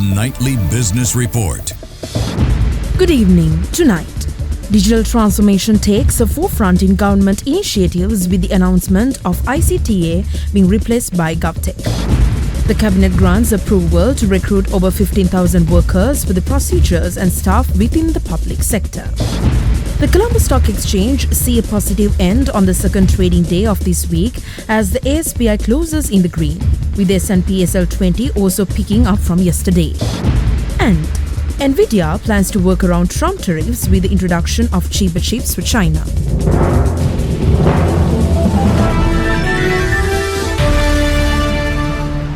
Nightly Business Report. Good evening. Tonight, digital transformation takes a forefront in government initiatives with the announcement of ICTA being replaced by GovTec. The Cabinet grants approval to recruit over 15,000 workers for the procedures and staff within the public sector. The Colombo Stock Exchange see a positive end on the second trading day of this week as the ASPI closes in the green, with S&P SL20 also picking up from yesterday. And NVIDIA plans to work around Trump tariffs with the introduction of cheaper chips for China.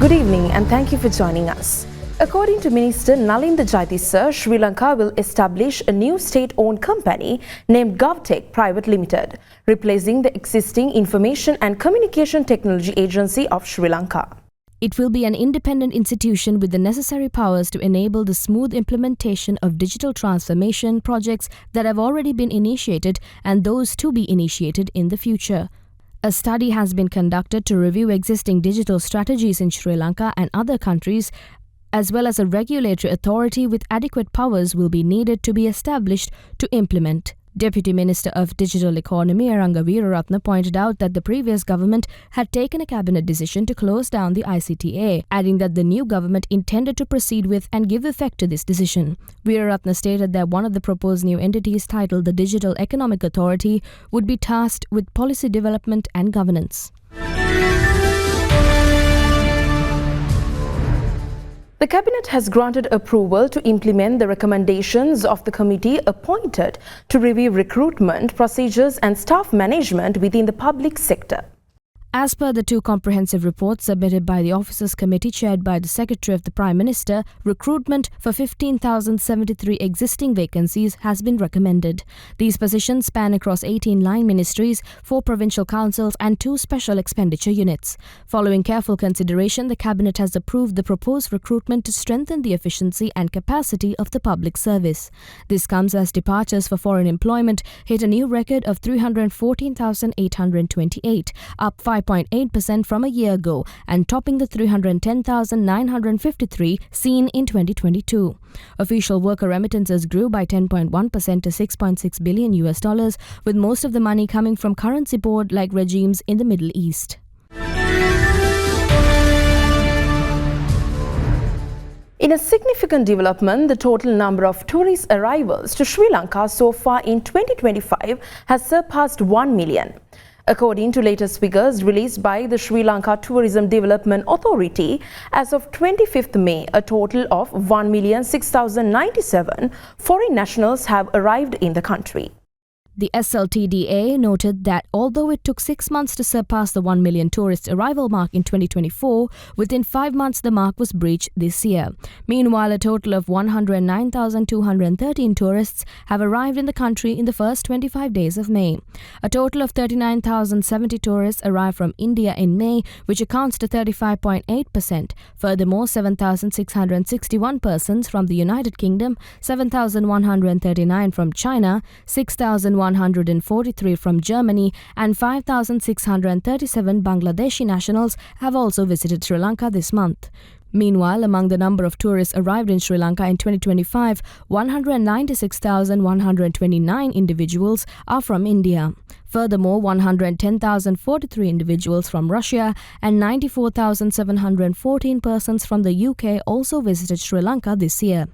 Good evening and thank you for joining us. According to Minister Nalin Jayatissa, Sri Lanka will establish a new state-owned company named GovTec Private Limited, replacing the existing Information and Communication Technology Agency of Sri Lanka. It will be an independent institution with the necessary powers to enable the smooth implementation of digital transformation projects that have already been initiated and those to be initiated in the future. A study has been conducted to review existing digital strategies in Sri Lanka and other countries, as well as a regulatory authority with adequate powers will be needed to be established to implement. Deputy Minister of Digital Economy Aranga Weeraratne pointed out that the previous government had taken a cabinet decision to close down the ICTA, adding that the new government intended to proceed with and give effect to this decision. Weeraratne stated that one of the proposed new entities titled the Digital Economic Authority would be tasked with policy development and governance. The Cabinet has granted approval to implement the recommendations of the committee appointed to review recruitment, procedures and staff management within the public sector. As per the two comprehensive reports submitted by the Officers Committee chaired by the Secretary of the Prime Minister, recruitment for 15,073 existing vacancies has been recommended. These positions span across 18 line ministries, 4 provincial councils and 2 special expenditure units. Following careful consideration, the Cabinet has approved the proposed recruitment to strengthen the efficiency and capacity of the public service. This comes as departures for foreign employment hit a new record of 314,828, up 5.8% from a year ago and topping the 310,953 seen in 2022. Official worker remittances grew by 10.1% to $6.6 billion, with most of the money coming from currency board-like regimes in the Middle East. In a significant development, the total number of tourist arrivals to Sri Lanka so far in 2025 has surpassed 1 million. According to latest figures released by the Sri Lanka Tourism Development Authority, as of 25th May, a total of 1,006,097 foreign nationals have arrived in the country. The SLTDA noted that although it took 6 months to surpass the 1 million tourist arrival mark in 2024, within 5 months the mark was breached this year. Meanwhile, a total of 109,213 tourists have arrived in the country in the first 25 days of May. A total of 39,070 tourists arrived from India in May, which accounts to 35.8%. Furthermore, 7,661 persons from the United Kingdom, 7,139 from China, 6,143 from Germany and 5,637 Bangladeshi nationals have also visited Sri Lanka this month. Meanwhile, among the number of tourists arrived in Sri Lanka in 2025, 196,129 individuals are from India. Furthermore, 110,043 individuals from Russia and 94,714 persons from the UK also visited Sri Lanka this year.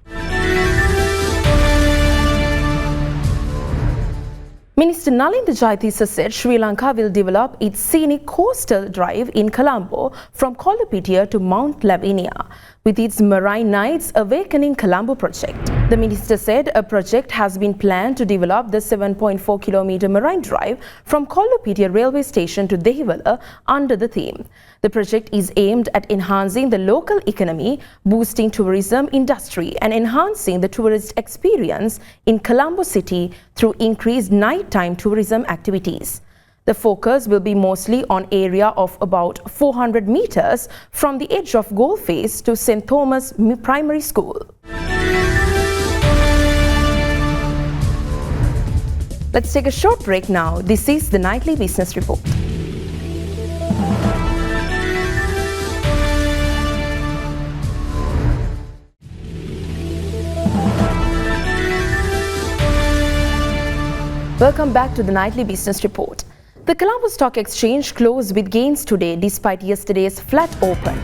Minister Nalin Jayatissa said Sri Lanka will develop its scenic coastal drive in Colombo from Kolopitiya to Mount Lavinia with its Marine Nights Awakening Colombo project. The minister said a project has been planned to develop the 7.4 kilometer marine drive from Kolopitiya railway station to Dehiwala under the theme. The project is aimed at enhancing the local economy, boosting tourism industry and enhancing the tourist experience in Colombo city through increased nighttime tourism activities. The focus will be mostly on area of about 400 meters from the edge of Gold Face to St. Thomas Primary School. Let's take a short break now. This is the Nightly Business Report. Welcome back to the Nightly Business Report. The Colombo Stock Exchange closed with gains today despite yesterday's flat open,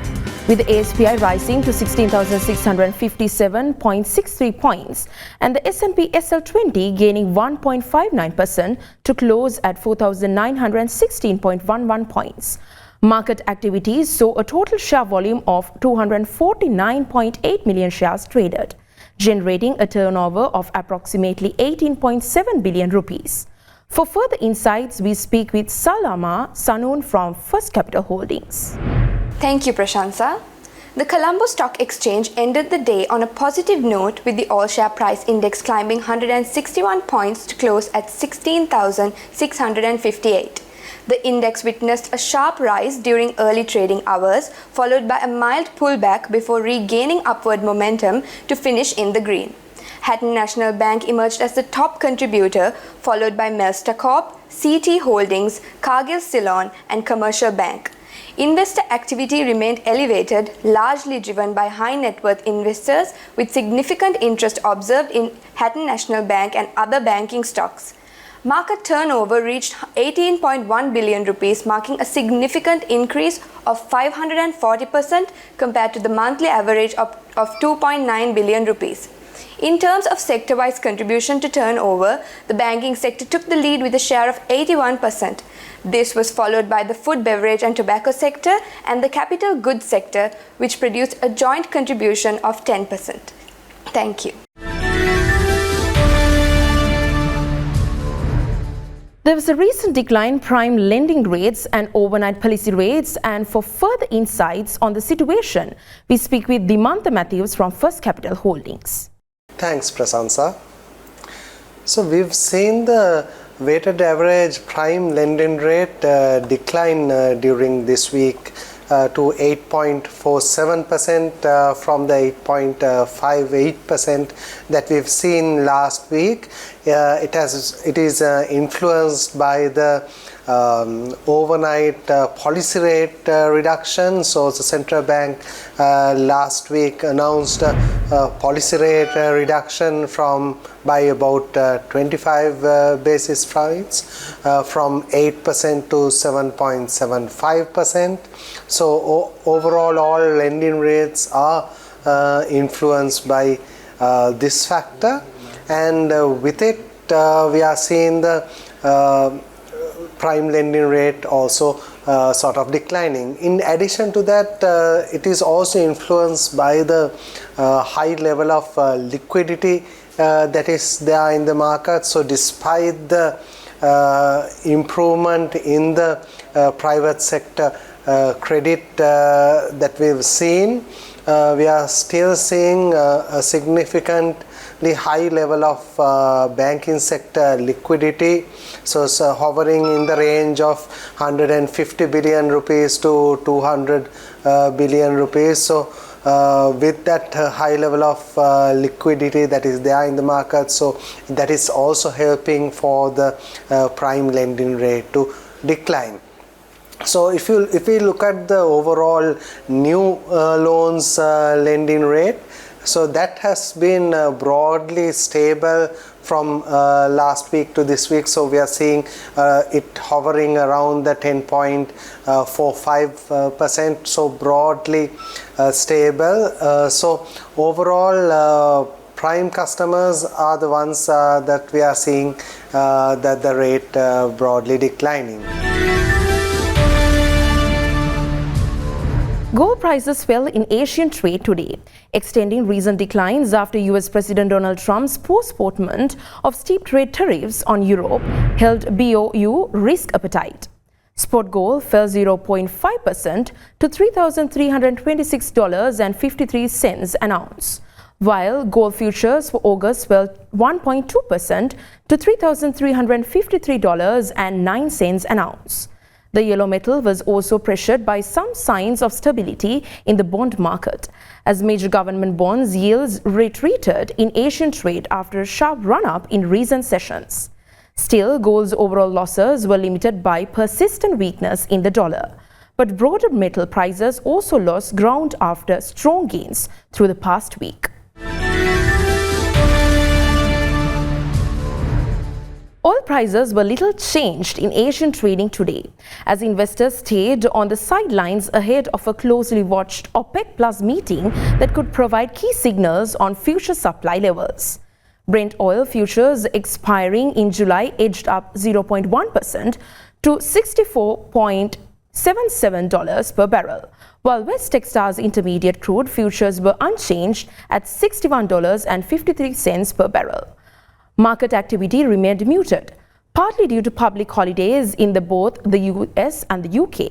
with the ASPI rising to 16,657.63 points and the S&P SL20 gaining 1.59% to close at 4,916.11 points. Market activities saw a total share volume of 249.8 million shares traded, generating a turnover of approximately 18.7 billion rupees. For further insights, we speak with Salama Sanoon from First Capital Holdings. Thank you, Prashansa. The Colombo Stock Exchange ended the day on a positive note, with the all-share price index climbing 161 points to close at 16,658. The index witnessed a sharp rise during early trading hours, followed by a mild pullback before regaining upward momentum to finish in the green. Hatton National Bank emerged as the top contributor, followed by Melster Corp, CT Holdings, Cargill Ceylon and Commercial Bank. Investor activity remained elevated, largely driven by high net worth investors, with significant interest observed in Hatton National Bank and other banking stocks. Market turnover reached 18.1 billion rupees, marking a significant increase of 540% compared to the monthly average of 2.9 billion rupees. In terms of sector-wise contribution to turnover, the banking sector took the lead with a share of 81%. This was followed by the food, beverage and tobacco sector and the capital goods sector, which produced a joint contribution of 10%. Thank you. There was a recent decline in prime lending rates and overnight policy rates, and for further insights on the situation, we speak with Dimantha Matthews from First Capital Holdings. Thanks, Prasansa. So we've seen the weighted average prime lending rate decline during this week to 8.47% from the 8.58% that we've seen last week. It is influenced by the overnight policy rate reduction. So the central bank last week announced a policy rate reduction by about 25 basis points from 8% to 7.75%. So overall, all lending rates are influenced by this factor, and with it we are seeing the prime lending rate also sort of declining. In addition to that, it is also influenced by the high level of liquidity that is there in the market. So despite the improvement in the private sector credit that we've seen, we are still seeing a significantly high level of banking sector liquidity. So hovering in the range of 150 billion rupees to 200 billion rupees. So with that high level of liquidity that is there in the market, so that is also helping for the prime lending rate to decline. So if we look at the overall new loans lending rate, so that has been broadly stable from last week to this week. So we are seeing it hovering around the 10.45%. So broadly stable. So overall, prime customers are the ones that we are seeing that the rate broadly declining. Gold prices fell in Asian trade today, extending recent declines after US President Donald Trump's postponement of steep trade tariffs on Europe held BOU risk appetite. Spot gold fell 0.5% to $3,326.53 an ounce, while gold futures for August fell 1.2% to $3,353.09 an ounce. The yellow metal was also pressured by some signs of stability in the bond market, as major government bonds yields retreated in Asian trade after a sharp run-up in recent sessions. Still, gold's overall losses were limited by persistent weakness in the dollar, but broader metal prices also lost ground after strong gains through the past week. Oil prices were little changed in Asian trading today, as investors stayed on the sidelines ahead of a closely watched OPEC Plus meeting that could provide key signals on future supply levels. Brent oil futures expiring in July edged up 0.1% to $64.77 per barrel, while West Texas Intermediate crude futures were unchanged at $61.53 per barrel. Market activity remained muted, partly due to public holidays in both the US and the UK.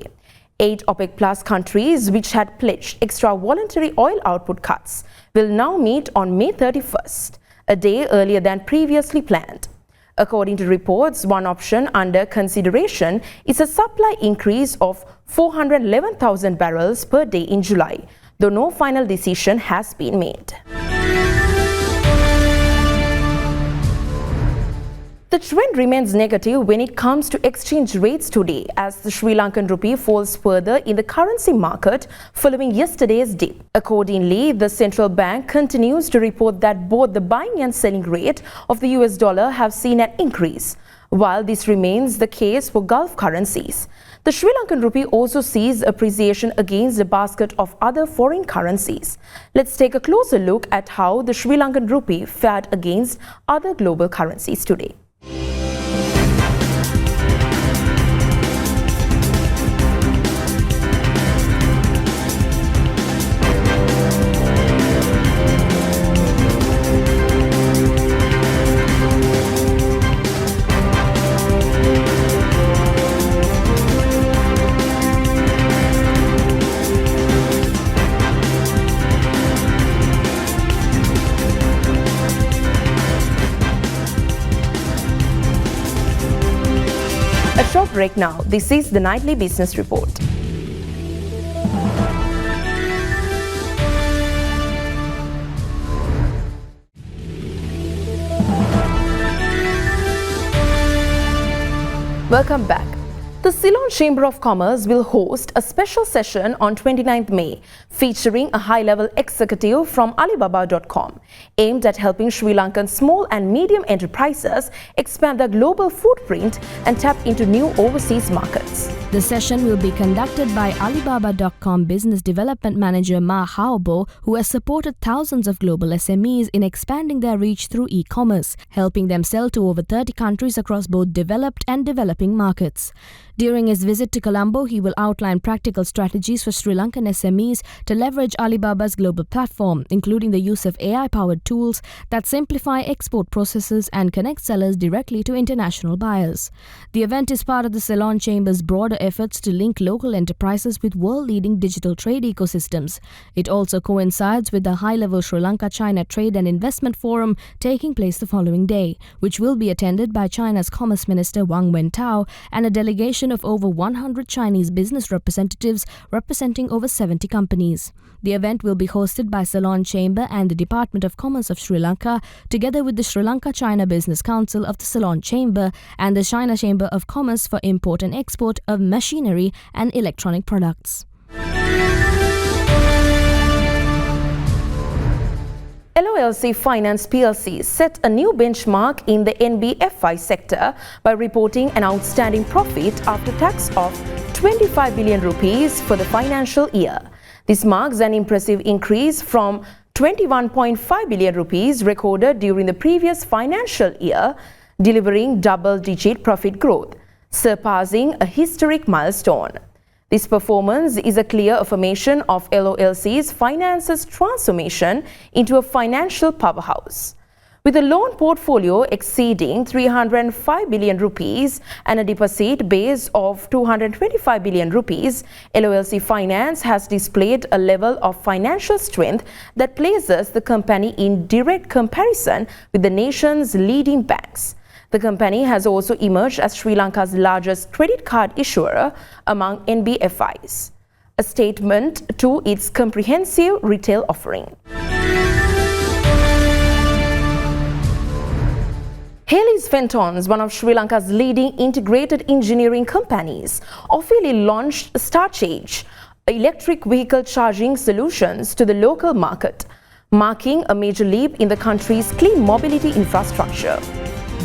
8 OPEC Plus countries, which had pledged extra voluntary oil output cuts, will now meet on May 31st, a day earlier than previously planned. According to reports, one option under consideration is a supply increase of 411,000 barrels per day in July, though no final decision has been made. The trend remains negative when it comes to exchange rates today, as the Sri Lankan rupee falls further in the currency market following yesterday's dip. Accordingly, the central bank continues to report that both the buying and selling rate of the US dollar have seen an increase, while this remains the case for Gulf currencies. The Sri Lankan rupee also sees appreciation against a basket of other foreign currencies. Let's take a closer look at how the Sri Lankan rupee fared against other global currencies today. A short break now. This is the Nightly Business Report. Welcome back. The Ceylon Chamber of Commerce will host a special session on 29th May featuring a high-level executive from Alibaba.com aimed at helping Sri Lankan small and medium enterprises expand their global footprint and tap into new overseas markets. The session will be conducted by Alibaba.com Business Development Manager Ma Haobo, who has supported thousands of global SMEs in expanding their reach through e-commerce, helping them sell to over 30 countries across both developed and developing markets. During his visit to Colombo, he will outline practical strategies for Sri Lankan SMEs to leverage Alibaba's global platform, including the use of AI-powered tools that simplify export processes and connect sellers directly to international buyers. The event is part of the Ceylon Chamber's broader efforts to link local enterprises with world-leading digital trade ecosystems. It also coincides with the high-level Sri Lanka-China Trade and Investment Forum taking place the following day, which will be attended by China's Commerce Minister Wang Wentao and a delegation of over 100 Chinese business representatives representing over 70 companies. The event will be hosted by Ceylon Chamber and the Department of Commerce of Sri Lanka, together with the Sri Lanka-China Business Council of the Ceylon Chamber and the China Chamber of Commerce for import and export of machinery and electronic products. LOLC Finance PLC set a new benchmark in the NBFI sector by reporting an outstanding profit after tax of 25 billion rupees for the financial year. This marks an impressive increase from 21.5 billion rupees recorded during the previous financial year, delivering double-digit profit growth, surpassing a historic milestone. This performance is a clear affirmation of LOLC's finances transformation into a financial powerhouse. With a loan portfolio exceeding 305 billion rupees and a deposit base of 225 billion rupees, LOLC Finance has displayed a level of financial strength that places the company in direct comparison with the nation's leading banks. The company has also emerged as Sri Lanka's largest credit card issuer among NBFIs, a statement to its comprehensive retail offering. Haley's Fentons, one of Sri Lanka's leading integrated engineering companies, officially launched StarCharge, electric vehicle charging solutions to the local market, marking a major leap in the country's clean mobility infrastructure.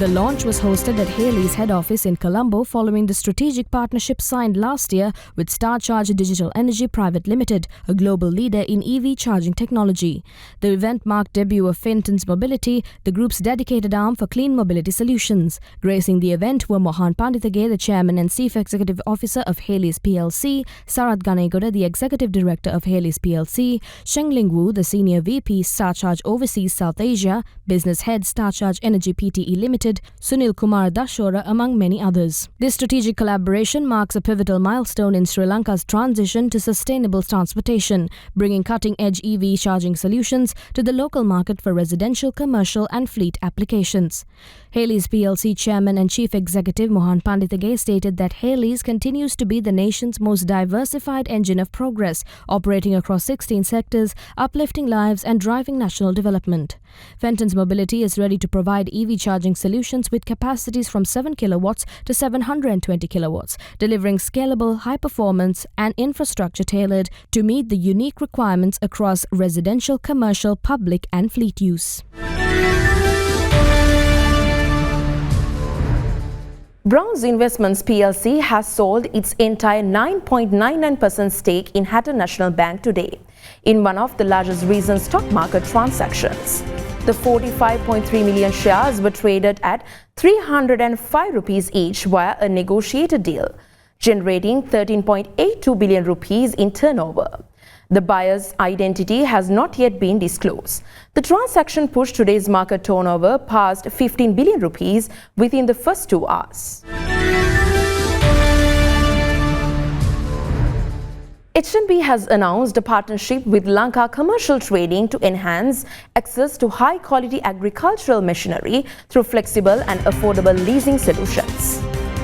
The launch was hosted at Haley's head office in Colombo following the strategic partnership signed last year with StarCharge Digital Energy Private Limited, a global leader in EV charging technology. The event marked debut of Fenton's Mobility, the group's dedicated arm for clean mobility solutions. Gracing the event were Mohan Pandithage, the chairman and chief executive officer of Haley's PLC, Sarath Ganegoda, the executive director of Haley's PLC, Shengling Wu, the senior VP, StarCharge Overseas South Asia, business head, StarCharge Energy Pte Limited, Sunil Kumar Dashora, among many others. This strategic collaboration marks a pivotal milestone in Sri Lanka's transition to sustainable transportation, bringing cutting-edge EV charging solutions to the local market for residential, commercial and fleet applications. Haley's PLC chairman and chief executive Mohan Pandithage stated that Haley's continues to be the nation's most diversified engine of progress, operating across 16 sectors, uplifting lives and driving national development. Fenton's Mobility is ready to provide EV charging solutions with capacities from 7 kilowatts to 720 kilowatts, delivering scalable, high performance and infrastructure tailored to meet the unique requirements across residential, commercial, public and fleet use. Browns Investments plc has sold its entire 9.99% stake in Hatton National Bank today, in one of the largest recent stock market transactions. The 45.3 million shares were traded at 305 rupees each via a negotiated deal, generating 13.82 billion rupees in turnover. The buyer's identity has not yet been disclosed. The transaction pushed today's market turnover past 15 billion rupees within the first 2 hours. HMB has announced a partnership with Lanka Commercial Trading to enhance access to high-quality agricultural machinery through flexible and affordable leasing solutions.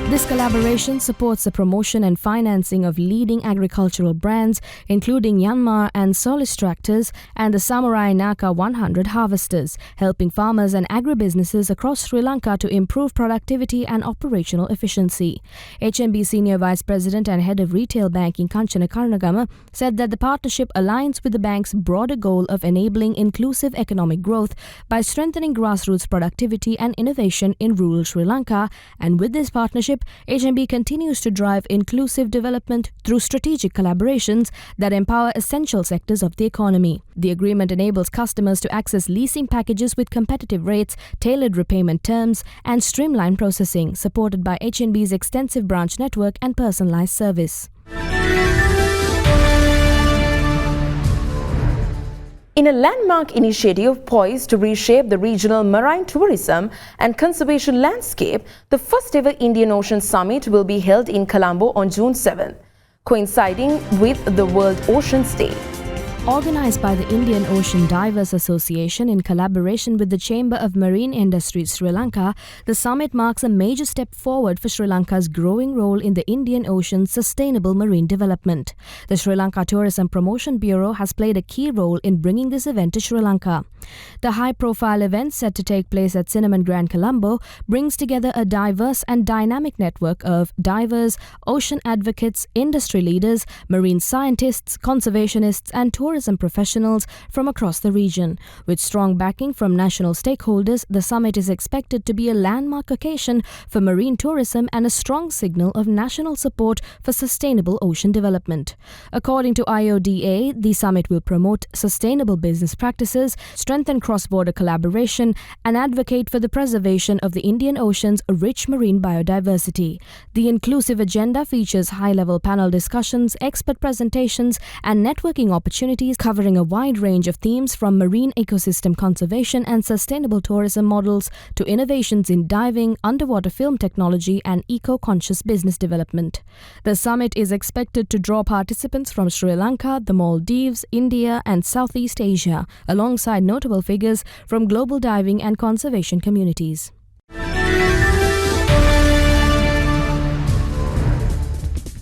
This collaboration supports the promotion and financing of leading agricultural brands, including Yanmar and Solis tractors and the Samurai Naka 100 harvesters, helping farmers and agribusinesses across Sri Lanka to improve productivity and operational efficiency. HMB Senior Vice President and Head of Retail Banking Kanchana Karnagama said that the partnership aligns with the bank's broader goal of enabling inclusive economic growth by strengthening grassroots productivity and innovation in rural Sri Lanka, and with this partnership, HMB continues to drive inclusive development through strategic collaborations that empower essential sectors of the economy. The agreement enables customers to access leasing packages with competitive rates, tailored repayment terms, and streamlined processing, supported by HMB's extensive branch network and personalized service. In a landmark initiative poised to reshape the regional marine tourism and conservation landscape, the first ever Indian Ocean Summit will be held in Colombo on June 7th, coinciding with the World Oceans Day. Organized by the Indian Ocean Divers Association in collaboration with the Chamber of Marine Industries Sri Lanka, the summit marks a major step forward for Sri Lanka's growing role in the Indian Ocean's sustainable marine development. The Sri Lanka Tourism Promotion Bureau has played a key role in bringing this event to Sri Lanka. The high-profile event, set to take place at Cinnamon Grand Colombo, brings together a diverse and dynamic network of divers, ocean advocates, industry leaders, marine scientists, conservationists and tourism professionals from across the region. With strong backing from national stakeholders, the summit is expected to be a landmark occasion for marine tourism and a strong signal of national support for sustainable ocean development. According to IODA, the summit will promote sustainable business practices, strengthen cross-border collaboration, and advocate for the preservation of the Indian Ocean's rich marine biodiversity. The inclusive agenda features high-level panel discussions, expert presentations, and networking opportunities covering a wide range of themes from marine ecosystem conservation and sustainable tourism models to innovations in diving, underwater film technology, and eco-conscious business development. The summit is expected to draw participants from Sri Lanka, the Maldives, India, and Southeast Asia, alongside notable figures from global diving and conservation communities.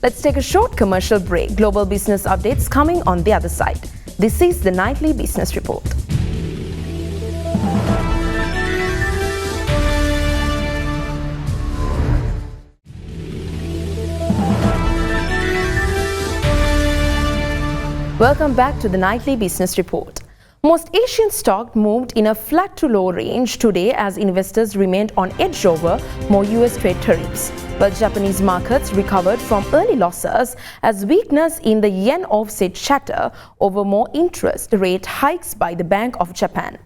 Let's take a short commercial break. Global business updates coming on the other side. This is the Nightly Business Report. Welcome back to the Nightly Business Report. Most Asian stocks moved in a flat to low range today as investors remained on edge over more US trade tariffs, while Japanese markets recovered from early losses as weakness in the yen offset chatter over more interest rate hikes by the Bank of Japan.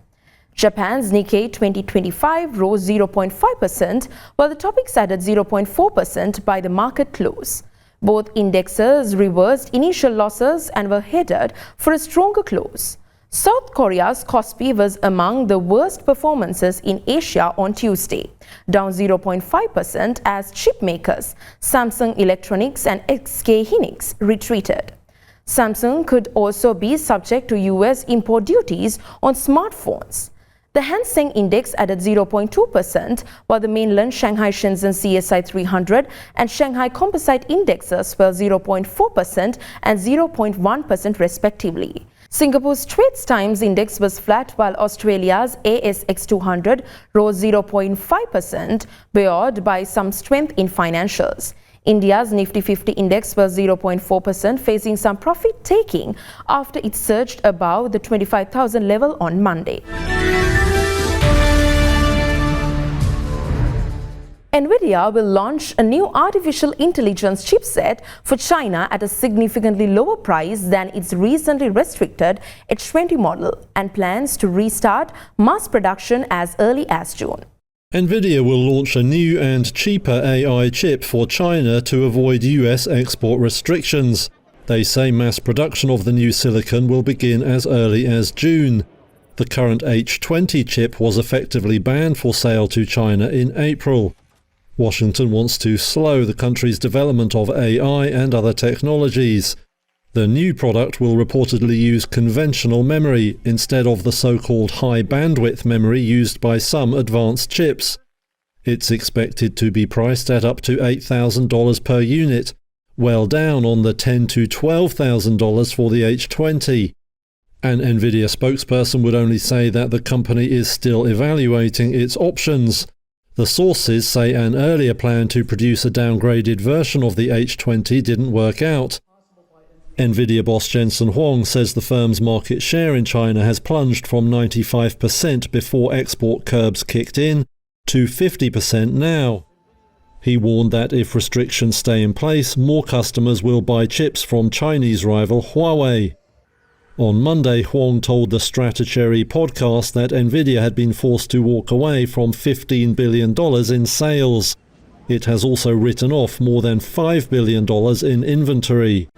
Japan's Nikkei 2025 rose 0.5%, while the Topix added 0.4% by the market close. Both indexes reversed initial losses and were headed for a stronger close. South Korea's Kospi was among the worst performances in Asia on Tuesday, down 0.5% as chip makers Samsung Electronics and SK Hynix retreated. Samsung could also be subject to US import duties on smartphones. The Hang Seng Index added 0.2%, while the mainland Shanghai Shenzhen CSI 300 and Shanghai Composite Indexes fell 0.4% and 0.1% respectively. Singapore's Straits Times Index was flat, while Australia's ASX 200 rose 0.5%, buoyed by some strength in financials. India's Nifty 50 index was 0.4%, facing some profit-taking after it surged above the 25,000 level on Monday. NVIDIA will launch a new artificial intelligence chipset for China at a significantly lower price than its recently restricted H20 model and plans to restart mass production as early as June. NVIDIA will launch a new and cheaper AI chip for China to avoid US export restrictions. They say mass production of the new silicon will begin as early as June. The current H20 chip was effectively banned for sale to China in April. Washington wants to slow the country's development of AI and other technologies. The new product will reportedly use conventional memory instead of the so-called high-bandwidth memory used by some advanced chips. It's expected to be priced at up to $8,000 per unit, well down on the $10,000 to $12,000 for the H20. An NVIDIA spokesperson would only say that the company is still evaluating its options. The sources say an earlier plan to produce a downgraded version of the H20 didn't work out. NVIDIA boss Jensen Huang says the firm's market share in China has plunged from 95% before export curbs kicked in to 50% now. He warned that if restrictions stay in place, more customers will buy chips from Chinese rival Huawei. On Monday, Huang told the Stratocherry podcast that NVIDIA had been forced to walk away from $15 billion in sales. It has also written off more than $5 billion in inventory.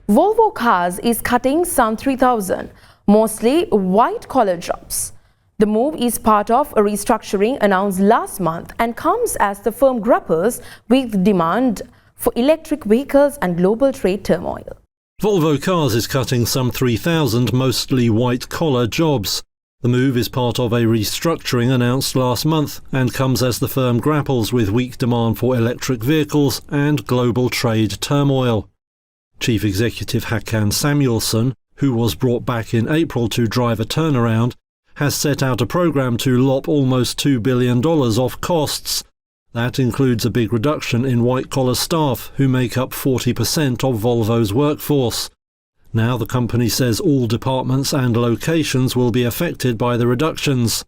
Volvo Cars is cutting some 3,000, mostly white-collar jobs. The move is part of a restructuring announced last month and comes as the firm grapples with demand for electric vehicles and global trade turmoil. Volvo Cars is cutting some 3,000 mostly white-collar jobs. The move is part of a restructuring announced last month and comes as the firm grapples with weak demand for electric vehicles and global trade turmoil. Chief Executive Håkan Samuelsson, who was brought back in April to drive a turnaround, has set out a program to lop almost $2 billion off costs. That includes a big reduction in white-collar staff, who make up 40% of Volvo's workforce. Now the company says all departments and locations will be affected by the reductions.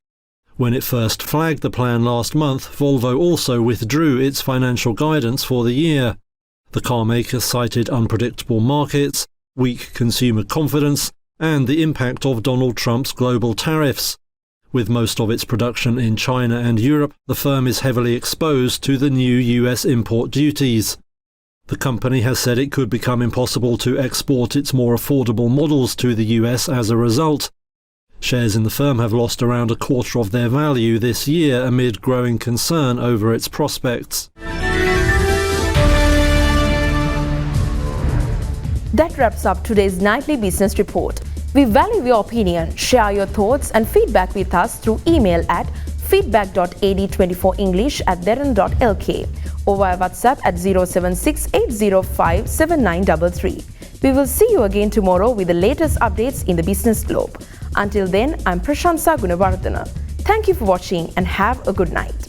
When it first flagged the plan last month, Volvo also withdrew its financial guidance for the year. The carmaker cited unpredictable markets, weak consumer confidence, and the impact of Donald Trump's global tariffs. With most of its production in China and Europe, the firm is heavily exposed to the new US import duties. The company has said it could become impossible to export its more affordable models to the US as a result. Shares in the firm have lost around a quarter of their value this year amid growing concern over its prospects. That wraps up today's nightly business report. We value your opinion. Share your thoughts and feedback with us through email at feedback.ad24english@derana.lk or via WhatsApp at 076805793. We will see you again tomorrow with the latest updates in the business globe. Until then, I'm Prashansa Gunawardana. Thank you for watching and have a good night.